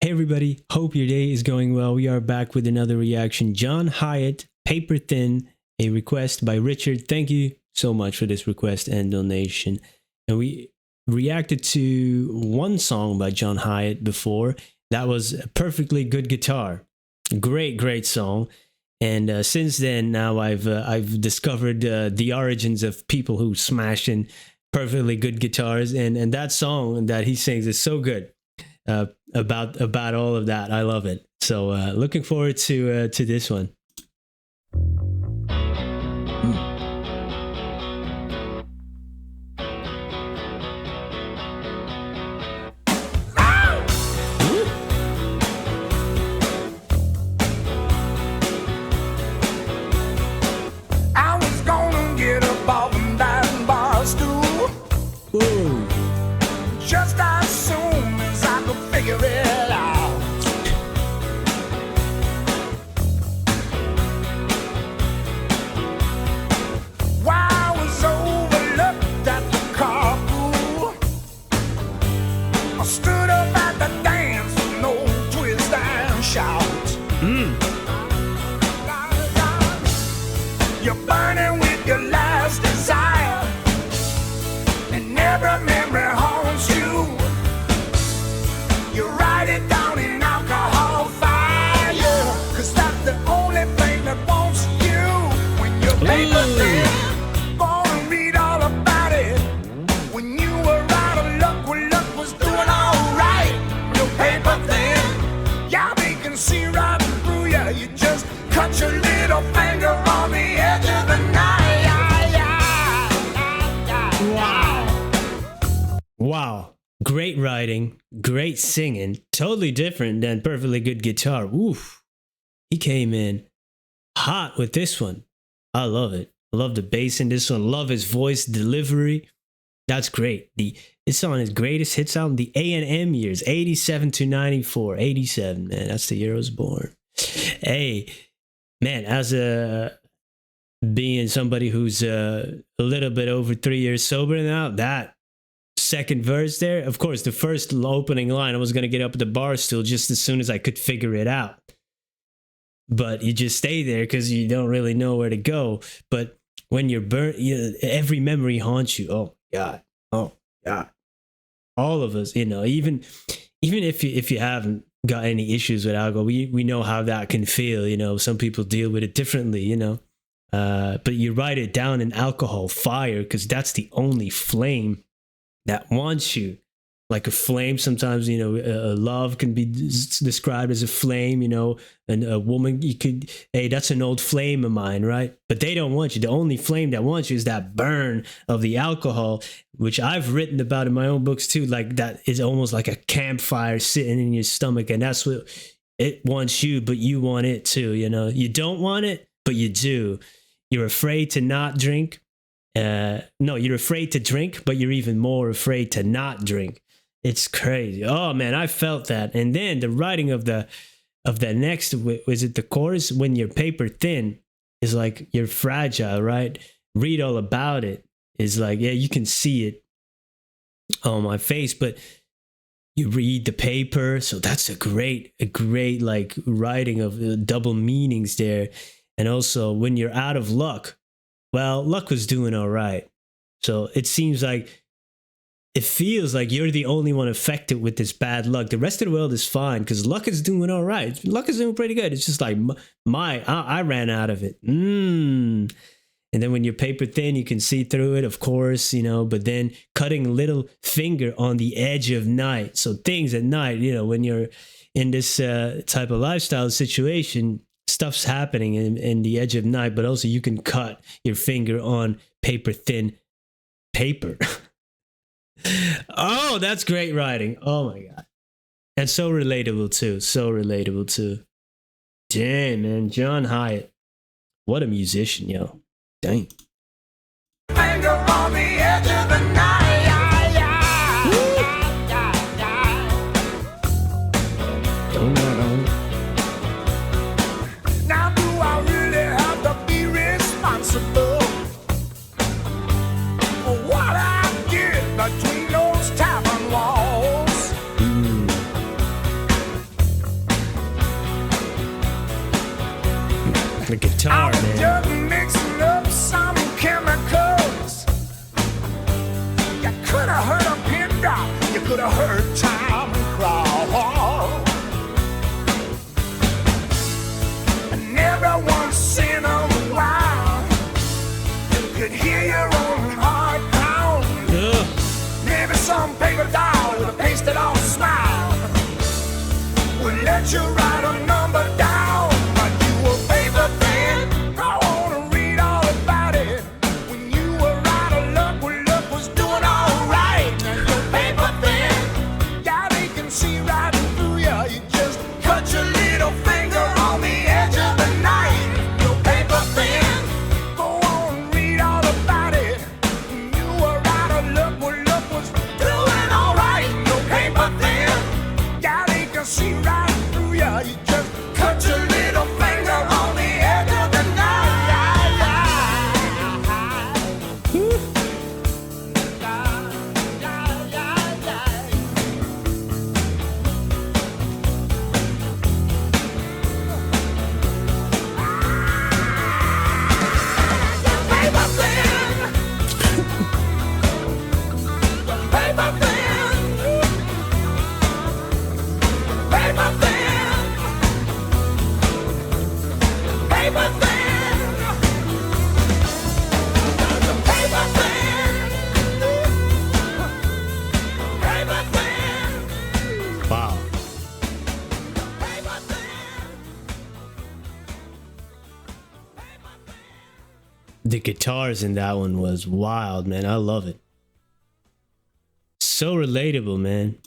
Hey everybody, hope your day is going well. We are back with another reaction. John Hiatt, Paper Thin, a request by Richard. Thank you so much for this request and donation. And we reacted to one song by John Hiatt before. That was a Perfectly Good Guitar. Great song. And since then, now I've discovered the origins of people who smash in perfectly good guitars, and that song that he sings is so good. About all of that. I love it. So looking forward to this one. I was gonna get up off that bar stool. Whoa. Just as soon as I could figure it out. While I was overlooked at the carpool, I stood up at the dance with no twist and shout. You're burning with your last desire, and every memory haunts you. You write it down in alcohol fire, 'cause that's the only thing that wants you. When you're paper thin, gonna read all about it. When you were out of luck, when luck was doing alright. You're paper thin, yeah, they can see right through you. You just cut your little finger on the edge of the knife. Wow. Great writing, great singing, totally different than Perfectly Good Guitar. Oof. He came in hot with this one. I love it. I love the bass in this one. Love his voice delivery. That's great. It's on his greatest hits album, the A&M years, 87 to 94. 87, man. That's the year I was born. Hey, man, as being somebody who's a little bit over 3 years sober now, that second verse there, of course, the first opening line, I was going to get up at the bar stool just as soon as I could figure it out. But you just stay there because you don't really know where to go. But when you're burnt, every memory haunts you. Oh, God. Oh, God. All of us, even if you haven't got any issues with alcohol, we know how that can feel. Some people deal with it differently, but you write it down in alcohol fire because that's the only flame that wants you. Like a flame, sometimes, love can be described as a flame, and a woman, hey, that's an old flame of mine, right? But they don't want you. The only flame that wants you is that burn of the alcohol, which I've written about in my own books too. Like that is almost like a campfire sitting in your stomach, and that's what it wants you, but you want it too, You don't want it, but you do. You're afraid to not drink. No, you're afraid to drink, but you're even more afraid to not drink. It's crazy. Oh man, I felt that. And then the writing of the next, was it the chorus? When you're paper thin, is like you're fragile, right? Read all about it. Is like, yeah, you can see it on my face, but you read the paper. So that's a great like writing of double meanings there. And also when you're out of luck, well, luck was doing all right. So it feels like you're the only one affected with this bad luck. The rest of the world is fine because luck is doing all right. Luck is doing pretty good. It's just like I ran out of it. And then when you're paper thin, you can see through it, of course, but then cutting little finger on the edge of night. So things at night, when you're in this type of lifestyle situation, stuff's happening in the edge of night, but also you can cut your finger on paper thin paper. Oh, that's great writing. Oh my God. And so relatable too. Damn, man. John Hiatt. What a musician, yo. Dang. Finger on the edge of the night. Now do I really have to be responsible for what I did between those tavern walls? The guitar, man. Just mixing up some chemicals. You could have heard a pin drop. You could have heard time crawl. And every once in a while, you could hear your own heart pound. Ugh. Maybe some paper doll with a pasted on smile will let you write a number down. But you were paper thin. I wanna read all about it. When you were out of luck, when luck was doing all right. Now you're paper thin. Yeah, they can see right through you. You just cut your little finger on the edge of the knife. You're paper thin. Go on and read all about it. When you were out of luck, when luck was doing all right. You're paper thin. Yeah, they can see right through you. You just cut your little finger on the edge of the knife. Paper thin. Paper thin. Paper thin. Paper thin. Paper thin. Paper thin. Wow. Paper thin. The guitars in that one was wild, man. I love it. So relatable, man.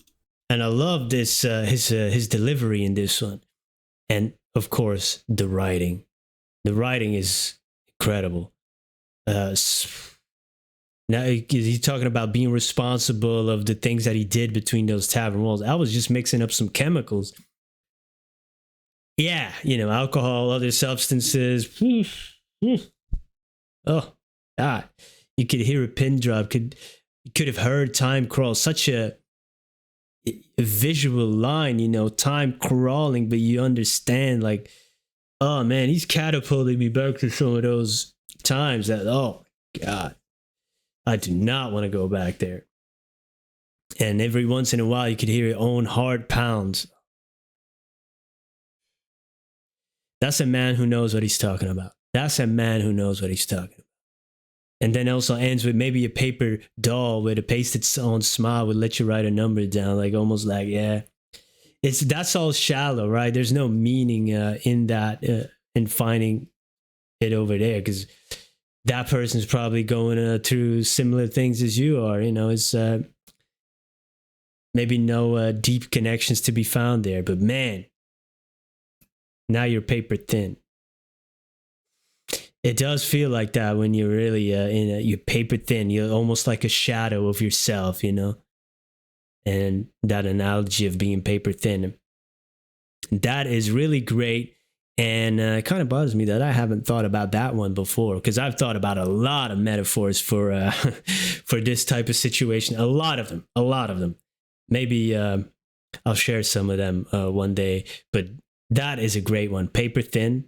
And I love this his delivery in this one. And of course, the writing. The writing is incredible. Now he's talking about being responsible of the things that he did between those tavern walls. I was just mixing up some chemicals. Yeah, alcohol, other substances. Oh, God. You could hear a pin drop. You could have heard time crawl. Such a visual line, time crawling, but you understand, like, oh, man, he's catapulted me back to some of those times that, oh, God, I do not want to go back there. And every once in a while, you could hear your own heart pounds. That's a man who knows what he's talking about. That's a man who knows what he's talking about. And then also ends with maybe a paper doll with a pasted on smile would let you write a number down, like almost like, yeah. That's all shallow, right? There's no meaning in that, in finding it over there, because that person's probably going through similar things as you are. It's maybe no deep connections to be found there, but man, now you're paper thin. It does feel like that when you're really you're paper thin. You're almost like a shadow of yourself, and that analogy of being paper thin. That is really great. And it kind of bothers me that I haven't thought about that one before, because I've thought about a lot of metaphors for for this type of situation. A lot of them. Maybe I'll share some of them one day. But that is a great one. Paper thin.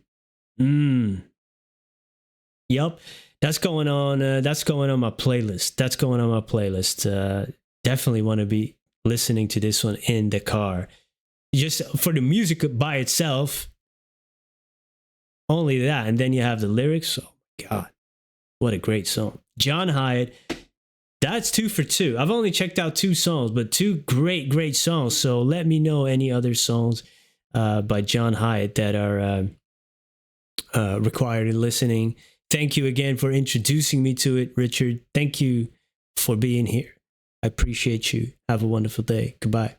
Yep, that's going on. That's going on my playlist. Definitely want to be listening to this one in the car, just for the music by itself. Only that, and then you have the lyrics. Oh my God, what a great song, John Hiatt. That's 2 for 2. I've only checked out 2 songs, but 2 great songs. So let me know any other songs by John Hiatt that are required in listening. Thank you again for introducing me to it, Richard. Thank you for being here. I appreciate you. Have a wonderful day. Goodbye.